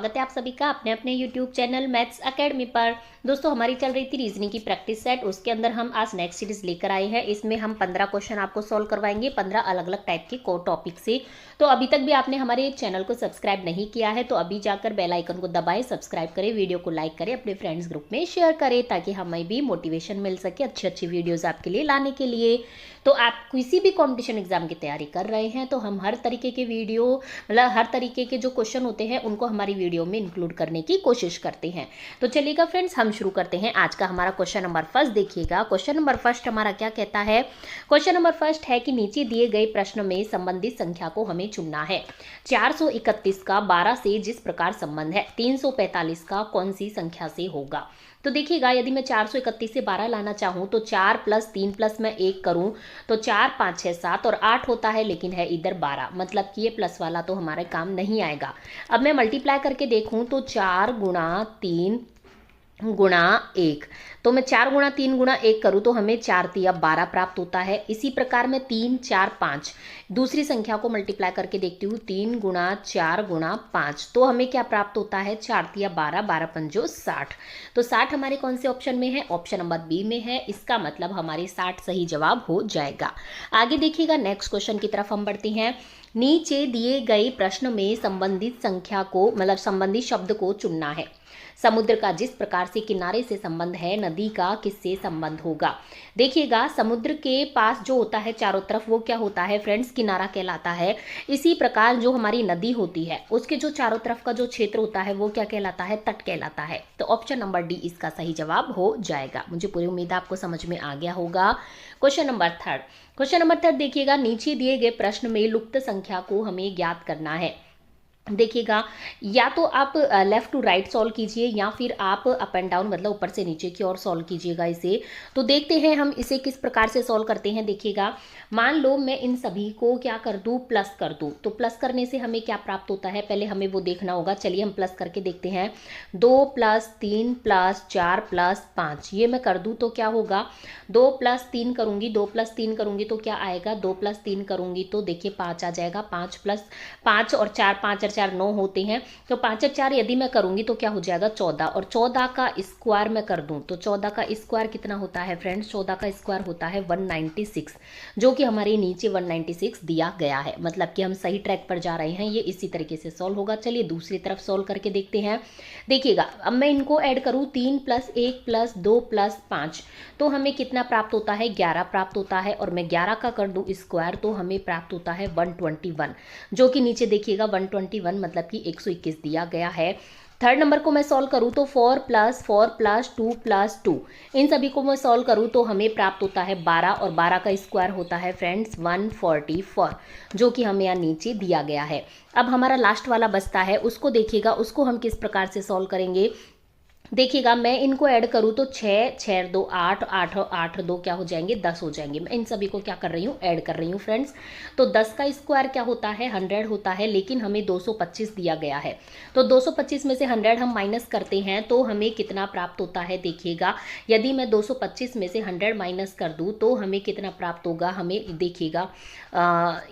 स्वागत है आप सभी का अपने अपने यूट्यूब चैनल मैथ्स एकेडमी पर। दोस्तों हमारी चल रही थी रीजनिंग की प्रैक्टिस सेट, उसके अंदर हम आज नेक्स्ट सीरीज लेकर आए हैं। इसमें हम 15 क्वेश्चन आपको सॉल्व करवाएंगे 15 अलग अलग टाइप के को टॉपिक से। तो अभी तक भी आपने हमारे चैनल को सब्सक्राइब नहीं किया है तो अभी जाकर बेल आइकन को दबाएं, सब्सक्राइब करें, वीडियो को लाइक करें, अपने फ्रेंड्स ग्रुप में शेयर करें ताकि हमें भी मोटिवेशन मिल सके अच्छी अच्छी वीडियोज़ आपके लिए लाने के लिए। तो आप किसी भी कॉम्पिटिशन एग्जाम की तैयारी कर रहे हैं तो हम हर तरीके के वीडियो मतलब हर तरीके के जो क्वेश्चन होते हैं उनको हमारी वीडियो में इंक्लूड करने की कोशिश करते हैं। तो चलिएगा फ्रेंड्स, हम शुरू करते हैं। आज का हमारा क्वेश्चन नंबर फर्स्ट देखिएगा। क्वेश्चन नंबर फर्स्ट हमारा क्या कहता है? क्वेश्चन नंबर फर्स्ट है कि नीचे दिए गए प्रश्न में संबंधित संख्या को हमें चुनना है। 431 का 12 से जिस प्रकार संबंध है 345 का कौन सी संख्या से होगा। तो देखिएगा, यदि मैं 431 से 12 लाना चाहूँ तो 4 + 3 + मैं 1 करूँ तो 4 5 6 7 और 8 होता है, लेकिन है इधर 12, मतलब कि ये प्लस वाला तो हमारे काम नहीं आएगा। अब मैं मल्टीप्लाई करके देखूँ तो 4 × 3 × 1, तो मैं 4 × 3 × 1 करूँ तो हमें 4 × 12 प्राप्त होता है। इसी प्रकार मैं 3 4 5 दूसरी संख्या को मल्टीप्लाई करके देखती हूँ, 3 × 4 × 5, तो हमें क्या प्राप्त होता है? 4 × 12 12 5 60। तो 60 हमारे कौन से ऑप्शन में है? ऑप्शन नंबर बी में है। इसका मतलब हमारे 60 सही जवाब हो जाएगा। आगे देखिएगा, नेक्स्ट क्वेश्चन की तरफ हम बढ़ते हैं। नीचे दिए गए प्रश्न में संबंधित संख्या को मतलब संबंधित शब्द को चुनना है। समुद्र का जिस प्रकार से किनारे से संबंध है, नदी का किससे संबंध होगा। देखिएगा, समुद्र के पास जो होता है चारों तरफ वो क्या होता है फ्रेंड्स? किनारा कहलाता है। इसी प्रकार जो हमारी नदी होती है उसके जो चारों तरफ का जो क्षेत्र होता है वो क्या कहलाता है? तट कहलाता है। तो ऑप्शन नंबर डी इसका सही जवाब हो जाएगा। मुझे पूरी उम्मीद है आपको समझ में आ गया होगा। क्वेश्चन नंबर थर्ड देखिएगा, नीचे दिए गए प्रश्न में लुप्त संख्या को हमें ज्ञात करना है। देखिएगा, या तो आप लेफ्ट टू राइट सॉल्व कीजिए या फिर आप अप एंड डाउन मतलब ऊपर से नीचे की ओर सॉल्व कीजिएगा इसे। तो देखते हैं हम इसे किस प्रकार से सॉल्व करते हैं। देखिएगा, मान लो मैं इन सभी को क्या कर दूं? प्लस कर दूं। तो प्लस करने से हमें क्या प्राप्त होता है पहले हमें वो देखना होगा। चलिए हम प्लस करके देखते हैं। 2 + 3 + 4 + 5 ये मैं कर दूं तो क्या होगा? 2 + 3 करूंगी, 2 + 3 करूंगी तो क्या आएगा? 2 + 3 करूंगी तो देखिए 5 आ जाएगा। 5 + 5 और 4 5 और 4 9 होते हैं, तो 5 और 4 यदि मैं करूंगी तो क्या हो जाएगा? 14, और 14 का स्क्वायर मैं कर दूं तो 14 का स्क्वायर कितना होता है फ्रेंड्स? 14 का स्क्वायर होता है 196, जो कि हमारे नीचे 196 दिया गया है। मतलब कि हम सही ट्रैक पर जा रहे हैं। ये इसी तरीके से सॉल्व होगा। चलिए दूसरी तरफ सॉल्व करके देखते हैं। देखिएगा, अब मैं इनको ऐड करूं, 3 + 1 + 2 + 5, तो हमें कितना प्राप्त होता है? 11 प्राप्त होता है। और मैं 11 का कर दूं स्क्वायर तो हमें प्राप्त होता है 121, जो कि नीचे देखिएगा 121 मतलब कि 121 दिया गया है। थर्ड नंबर को मैं सॉल्व करूं तो 4 + 4 + 2 + 2 इन सभी को मैं सॉल्व करूं तो हमें प्राप्त होता है 12, और 12 का स्क्वायर होता है फ्रेंड्स 144, जो कि हमें यहाँ नीचे दिया गया है। अब हमारा लास्ट वाला बचता है, उसको देखिएगा, उसको हम किस प्रकार से सॉल्व करेंगे। देखिएगा, मैं इनको ऐड करूँ तो 6 6 2 8 8 8 2 क्या हो जाएंगे? 10 हो जाएंगे। मैं इन सभी को क्या कर रही हूँ? ऐड कर रही हूँ फ्रेंड्स। तो 10 का स्क्वायर क्या होता है? 100 होता है, लेकिन हमें 225 दिया गया है। तो 225 में से 100 हम माइनस करते हैं तो हमें कितना प्राप्त होता है? देखिएगा, यदि मैं 225 में से 100 माइनस कर दूँ तो हमें कितना प्राप्त होगा? हमें देखिएगा,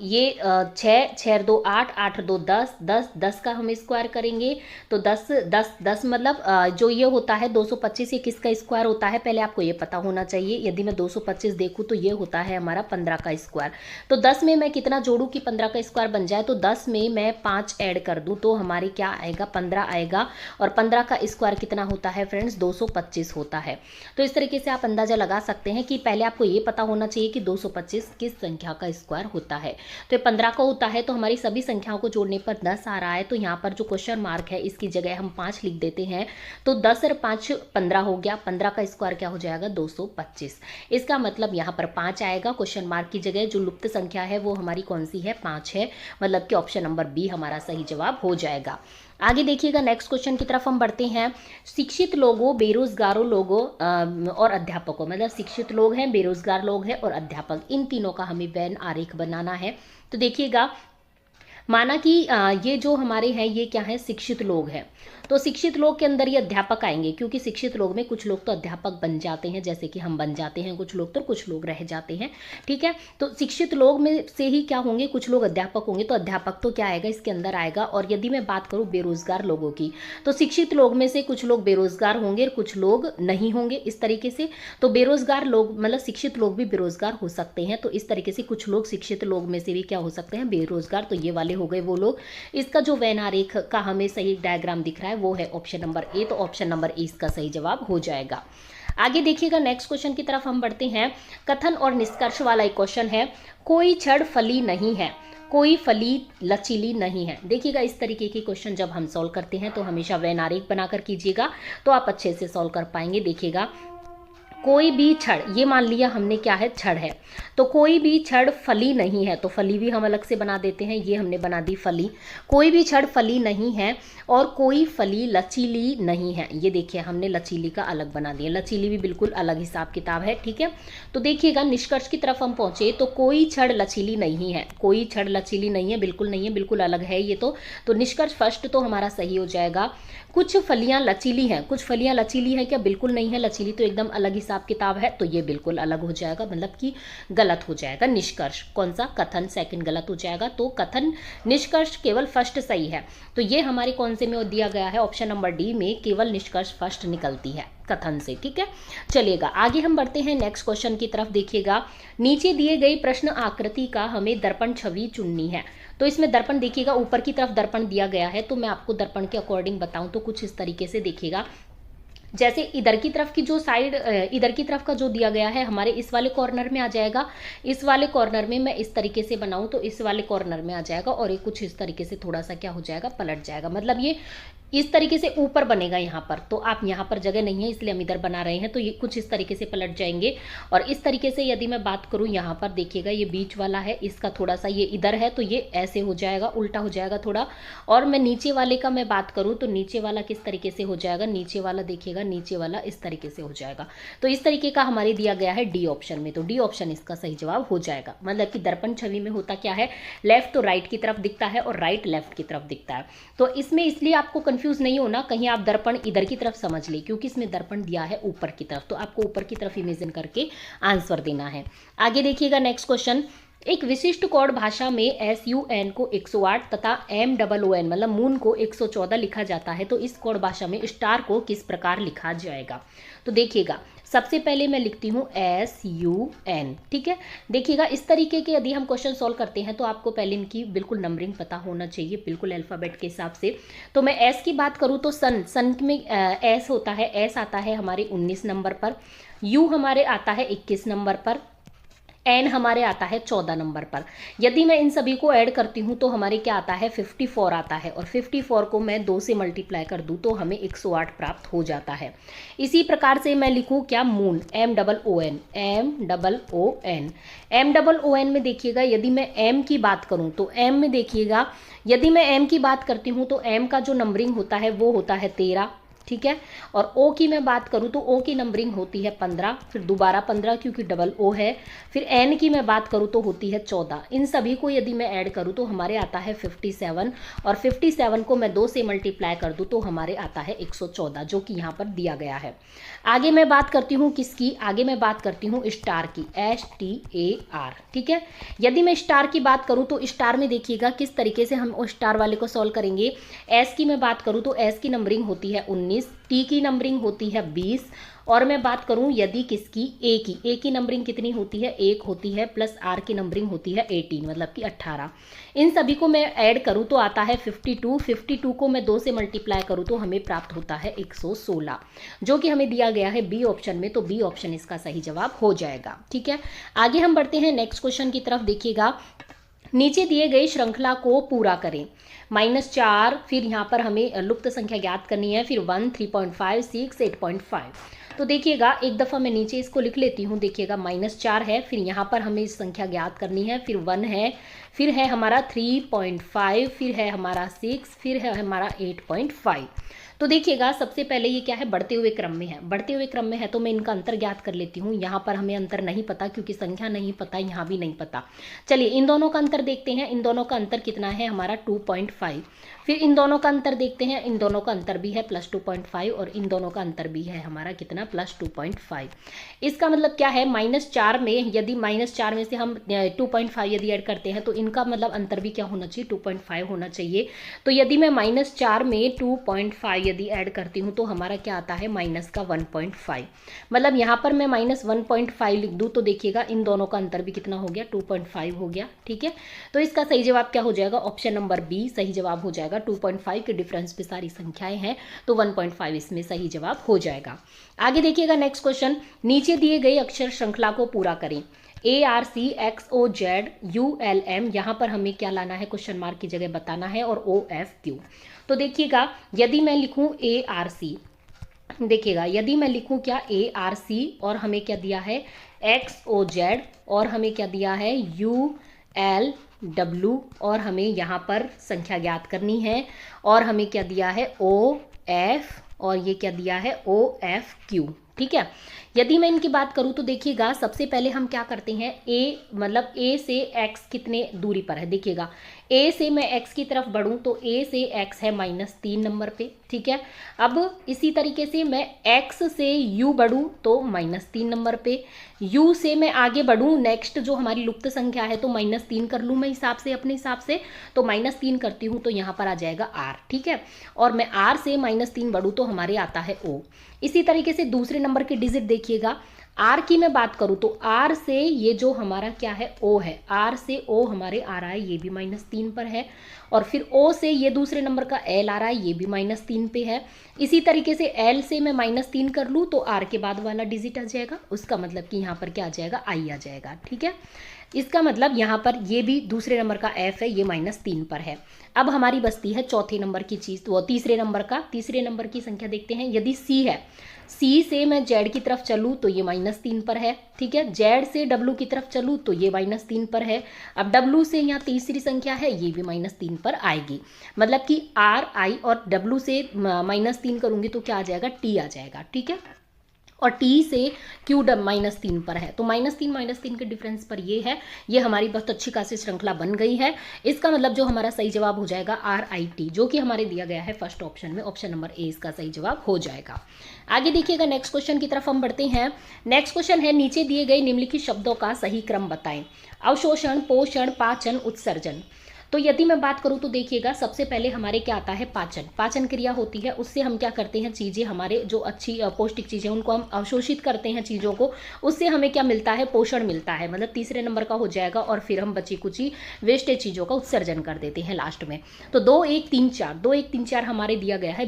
ये 6 6 2 8 8 2 10 10 10 का हम स्क्वायर करेंगे तो 10 10 10 मतलब जो ये होता है 225, ये किसका स्क्वायर होता है पहले आपको ये पता होना चाहिए। यदि मैं 225 देखूँ तो ये होता है हमारा 15 का स्क्वायर। तो 10 में मैं कितना जोड़ूँ कि 15 का स्क्वायर बन जाए? तो 10 में मैं 5 ऐड कर दूँ तो हमारी क्या आएगा? 15 आएगा। और 15 का स्क्वायर कितना होता है फ्रेंड्स? 225 होता है। तो इस तरीके से आप अंदाजा लगा सकते हैं कि पहले आपको ये पता होना चाहिए कि 225 किस संख्या का स्क्वायर होता है। तो 15 का होता है, तो हमारी सभी संख्याओं को जोड़ने पर 10 आ रहा है। तो यहाँ पर जो क्वेश्चन मार्क है इसकी जगह हम 5 लिख देते हैं। तो 10 और 5 15 हो गया। 15 का स्क्वायर क्या हो जाएगा? 225। इसका मतलब यहाँ पर 5 आएगा। क्वेश्चन मार्क की जगह जो लुप्त संख्या है वो हमारी कौन सी है? 5 है। मतलब कि ऑप्शन नंबर बी हमारा सही जवाब हो जाएगा। आगे देखिएगा, नेक्स्ट क्वेश्चन की तरफ हम बढ़ते हैं। शिक्षित लोगों, बेरोजगारों लोगों और अध्यापकों, मतलब शिक्षित लोग हैं, बेरोजगार लोग हैं और अध्यापक, इन तीनों का हमें वेन आरेख बनाना है। तो देखिएगा, माना कि ये जो हमारे हैं ये क्या है, शिक्षित लोग हैं, तो शिक्षित लोग के अंदर ये अध्यापक आएंगे, क्योंकि शिक्षित लोग में कुछ लोग तो अध्यापक बन जाते हैं, जैसे कि हम बन जाते हैं कुछ लोग, तो कुछ लोग रह जाते हैं, ठीक है। तो शिक्षित लोग में से ही क्या होंगे, कुछ लोग अध्यापक होंगे, तो अध्यापक तो क्या आएगा, इसके अंदर आएगा। और यदि मैं बात करूं बेरोजगार लोगों की, तो शिक्षित लोग में से कुछ लोग बेरोजगार होंगे, कुछ लोग नहीं होंगे, इस तरीके से। तो बेरोजगार लोग मतलब शिक्षित लोग भी बेरोजगार हो सकते हैं, तो इस तरीके से कुछ लोग शिक्षित लोग में से भी क्या हो सकते हैं, बेरोजगार। तो ये वाले हो गए वो लोग। इसका जो वेन आरेख का हमें सही डायग्राम दिख रहा है वो है ऑप्शन नंबर ए, तो ऑप्शन नंबर ए इसका सही जवाब हो जाएगा। आगे देखिएगा, नेक्स्ट क्वेश्चन की तरफ हम बढ़ते हैं। कथन और निष्कर्ष वाला एक क्वेश्चन है। कोई छड़ फली नहीं है, कोई फली लचीली नहीं है। देखिएगा, इस तरीके के क्वेश्चन जब हम सॉल्व करते हैं तो हमेशा वेन आरेख बनाकर कीजिएगा, तो आप अच्छे से सॉल्व कर पाएंगे। देखिएगा, कोई भी छड़, ये मान लिया हमने क्या है, छड़ है, तो कोई भी छड़ फली नहीं है, तो फली भी हम अलग से बना देते हैं, ये हमने बना दी फली। कोई भी छड़ फली नहीं है और कोई फली लचीली नहीं है, ये देखिए हमने लचीली का अलग बना दिया, लचीली भी बिल्कुल अलग हिसाब किताब है, ठीक है। तो देखिएगा, निष्कर्ष की तरफ हम पहुंचे, तो कोई छड़ लचीली नहीं है, कोई छड़ लचीली नहीं है, बिल्कुल नहीं है, बिल्कुल अलग है ये तो निष्कर्ष फर्स्ट तो हमारा सही हो जाएगा। कुछ फलियां लचीली हैं, कुछ फलियां लचीली हैं क्या, बिल्कुल नहीं है, लचीली तो एकदम अलग हिसाब किताब है, तो ये बिल्कुल अलग हो जाएगा, मतलब कि गलत हो जाएगा। निष्कर्ष कौन सा, कथन सेकंड गलत हो जाएगा, तो कथन निष्कर्ष केवल फर्स्ट सही है। तो ये हमारे कौन से में दिया गया है, ऑप्शन नंबर डी में केवल निष्कर्ष फर्स्ट निकलती है कथन से, ठीक है। चलिएगा आगे हम बढ़ते हैं नेक्स्ट क्वेश्चन की तरफ। देखिएगा, नीचे दिए गई प्रश्न आकृति का हमें दर्पण छवि चुननी है। तो इसमें दर्पण देखिएगा, ऊपर की तरफ दर्पण दिया गया है, तो मैं आपको दर्पण के अकॉर्डिंग बताऊं तो कुछ इस तरीके से देखिएगा। जैसे इधर की तरफ की जो साइड, इधर की तरफ का जो दिया गया है हमारे इस वाले कॉर्नर में आ जाएगा, इस वाले कॉर्नर में मैं इस तरीके से बनाऊं तो इस वाले कॉर्नर में आ जाएगा, और ये कुछ इस तरीके से थोड़ा सा क्या हो जाएगा, पलट जाएगा, मतलब ये इस तरीके से ऊपर बनेगा यहाँ पर। तो आप यहाँ पर जगह नहीं है इसलिए हम इधर बना रहे हैं, तो ये कुछ इस तरीके से पलट जाएंगे। और इस तरीके से यदि मैं बात करूँ यहाँ पर देखिएगा, ये बीच वाला है, इसका थोड़ा सा ये इधर है, तो ये ऐसे हो जाएगा, उल्टा हो जाएगा थोड़ा। और मैं नीचे वाले का मैं बात करूँ तो नीचे वाला किस तरीके से हो जाएगा, नीचे वाला देखिएगा, नीचे वाला इस तरीके से हो जाएगा। तो इस तरीके का हमारे दिया गया है डी ऑप्शन में, तो डी ऑप्शन इसका सही जवाब हो जाएगा। मतलब कि दर्पण छवि में होता क्या है, लेफ्ट तो राइट की तरफ दिखता है और राइट लेफ्ट की तरफ दिखता है। तो इसमें इसलिए आपको कंफ्यूज नहीं होना, कहीं आप दर्पण इधर की तरफ समझ ले, क्योंकि इसमें दर्पण दिया है ऊपर की तरफ, तो आपको ऊपर की तरफ इमेजिन करके आंसर देना है। आगे देखिएगा नेक्स्ट क्वेश्चन। एक विशिष्ट कोड भाषा में SUN को 108 तथा MOON मतलब मून को 114 लिखा जाता है, तो इस कोड भाषा में स्टार को किस प्रकार लिखा जाएगा। तो देखिएगा, सबसे पहले मैं लिखती हूँ SUN, ठीक है। देखिएगा, इस तरीके के यदि हम क्वेश्चन सॉल्व करते हैं तो आपको पहले इनकी बिल्कुल नंबरिंग पता होना चाहिए, बिल्कुल अल्फ़ाबेट के हिसाब से। तो मैं S की बात करूँ तो सन में S होता है, S आता है हमारे 19 नंबर पर, U हमारे आता है 21 नंबर पर, एन हमारे आता है 14 नंबर पर। यदि मैं इन सभी को ऐड करती हूँ तो हमारे क्या आता है, 54 आता है, और 54 को मैं 2 से मल्टीप्लाई कर दूँ तो हमें 108 प्राप्त हो जाता है। इसी प्रकार से मैं लिखूँ क्या, मून, MOON में देखिएगा, यदि मैं M की बात करूँ तो M में देखिएगा, यदि मैं M की बात करती हूँ तो M का जो नंबरिंग होता है वो होता है 13, ठीक है। और O की मैं बात करूँ तो O की नंबरिंग होती है 15, फिर दोबारा 15 क्योंकि डबल O है, फिर N की मैं बात करूँ तो होती है 14। इन सभी को यदि मैं ऐड करूँ तो हमारे आता है 57, और 57 को मैं 2 से मल्टीप्लाई कर दूँ तो हमारे आता है 114, जो कि यहाँ पर दिया गया है। आगे मैं बात करती हूँ किसकी, आगे मैं बात करती हूँ स्टार की, STAR, ठीक है। यदि मैं स्टार की बात करूँ तो स्टार में देखिएगा किस तरीके से हम स्टार वाले को सॉल्व करेंगे। S की मैं बात करूँ तो S की नंबरिंग होती है 19, T की नंबरिंग होती है 20, और मैं बात करूं यदि किसकी, ए की नंबरिंग कितनी होती है, 1 होती है, प्लस आर की नंबरिंग होती है 18 मतलब कि 18। इन सभी को मैं ऐड करूं तो आता है 52 को मैं 2 से मल्टीप्लाई करूं तो हमें प्राप्त होता है 116, जो कि हमें दिया गया है बी ऑप्शन में, तो बी ऑप्शन इसका सही जवाब हो जाएगा, ठीक है। आगे हम बढ़ते हैं नेक्स्ट क्वेश्चन की तरफ। देखिएगा, नीचे दिए गए श्रृंखला को पूरा करें। -4, फिर यहाँ पर हमें लुप्त संख्या ज्ञात करनी है, फिर 1, 3.5, 6, 8.5। तो देखिएगा, एक दफ़ा मैं नीचे इसको लिख लेती हूँ। देखिएगा, -4 है, फिर यहाँ पर हमें इस संख्या ज्ञात करनी है, फिर 1 है, फिर है हमारा 3.5, फिर है हमारा 6, फिर है हमारा 8.5। तो देखिएगा सबसे पहले ये क्या है, बढ़ते हुए क्रम में है। बढ़ते हुए क्रम में है तो मैं इनका अंतर ज्ञात कर लेती हूँ। यहाँ पर हमें अंतर नहीं पता क्योंकि संख्या नहीं पता, यहाँ भी नहीं पता। चलिए इन दोनों का अंतर देखते हैं। इन दोनों का अंतर कितना है हमारा 2.5। फिर इन दोनों का अंतर देखते हैं, इन दोनों का अंतर भी है +2.5 और इन दोनों का अंतर भी है हमारा कितना +2.5। इसका मतलब क्या है, -4 में यदि -4 में से हम 2.5 यदि ऐड करते हैं तो इनका मतलब अंतर भी क्या होना चाहिए, 2.5 होना चाहिए। तो यदि मैं -4 में 2.5 यदि ऐड करती हूँ तो हमारा क्या आता है -1.5। मतलब यहाँ पर मैं -1.5 लिख दूँ तो देखिएगा इन दोनों का अंतर भी कितना हो गया, 2.5 हो गया। ठीक है, तो इसका सही जवाब क्या हो जाएगा, ऑप्शन नंबर बी सही जवाब हो जाएगा। 2.5 के डिफरेंस पे सारी संख्याएं हैं तो 1.5 इसमें सही जवाब हो जाएगा। आगे देखिएगा नेक्स्ट क्वेश्चन, नीचे दिए गए अक्षर श्रृंखला को पूरा करें। ARCXOZULM, यहाँ पर हमें क्या लाना है, क्वेश्चन मार्क की जगह बताना है, और OFQ। तो देखिएगा यदि मैं लिखूं ARC, देखिएगा यदि मैं लिखूं क्या ARC और हमें क्या दिया है XOZ और हमें क्या दिया है ULW और हमें यहाँ पर संख्या ज्ञात करनी है और हमें क्या दिया है OF और ये क्या दिया है OFQ। ठीक है, यदि मैं इनकी बात करूं तो देखिएगा सबसे पहले हम क्या करते हैं, मतलब A से X कितने दूरी पर है। देखिएगा A से मैं X की तरफ बढ़ूं तो A से X है -3 नंबर पे। ठीक है, अब इसी तरीके से मैं X से U बढ़ूं तो -3 नंबर पे। U से मैं आगे बढ़ूं, नेक्स्ट जो हमारी लुप्त संख्या है तो -3 कर लूं मैं हिसाब से, अपने हिसाब से, तो -3 करती हूं तो यहाँ पर आ जाएगा R। ठीक है, और मैं R से -3 बढ़ूं तो हमारे आता है O। इसी तरीके से दूसरे नंबर के डिजिट देखिएगा, R की मैं बात करूं तो R से ये जो हमारा क्या है O है, R से O हमारे आ रहा है, ये भी -3 पर है। और फिर O से ये दूसरे नंबर का L आ रहा है, ये भी -3 पे है। इसी तरीके से L से मैं -3 कर लूँ तो R के बाद वाला डिजिट आ जाएगा, उसका मतलब कि यहाँ पर क्या आ जाएगा, I आ जाएगा। ठीक है, इसका मतलब यहाँ पर ये भी दूसरे नंबर का F है, ये -3 पर है। अब हमारी बचती है चौथे नंबर की चीज़, तो तीसरे नंबर की संख्या देखते हैं। यदि C है, C से मैं Z की तरफ चलूँ तो ये -3 पर है। ठीक है, Z से W की तरफ चलूँ तो ये -3 पर है। अब W से यहाँ तीसरी संख्या है, ये भी -3 पर आएगी। मतलब कि R, I और W से -3 करूँगी तो क्या आ जाएगा, T आ जाएगा। ठीक है, और T से Q -3 पर है, तो -3 के डिफरेंस पर ये है। ये हमारी बहुत अच्छी खासी श्रृंखला बन गई है। इसका मतलब जो हमारा सही जवाब हो जाएगा RIT, जो कि हमारे दिया गया है फर्स्ट ऑप्शन में, ऑप्शन नंबर ए इसका सही जवाब हो जाएगा। आगे देखिएगा नेक्स्ट क्वेश्चन की तरफ हम बढ़ते हैं। नेक्स्ट क्वेश्चन है, नीचे दिए गए निम्नलिखित शब्दों का सही क्रम बताएं। अवशोषण, पोषण, पाचन, उत्सर्जन। तो यदि मैं बात करूं तो देखिएगा सबसे पहले हमारे क्या आता है, पाचन क्रिया होती है। उससे हम क्या करते हैं, चीज़ें हमारे जो अच्छी पौष्टिक चीज़ें उनको हम अवशोषित करते हैं चीज़ों को, उससे हमें क्या मिलता है, पोषण मिलता है। मतलब तीसरे नंबर का हो जाएगा। और फिर हम बची कुची वेस्टेज चीज़ों का उत्सर्जन कर देते हैं लास्ट में। तो 2 1 3 4 हमारे दिया गया है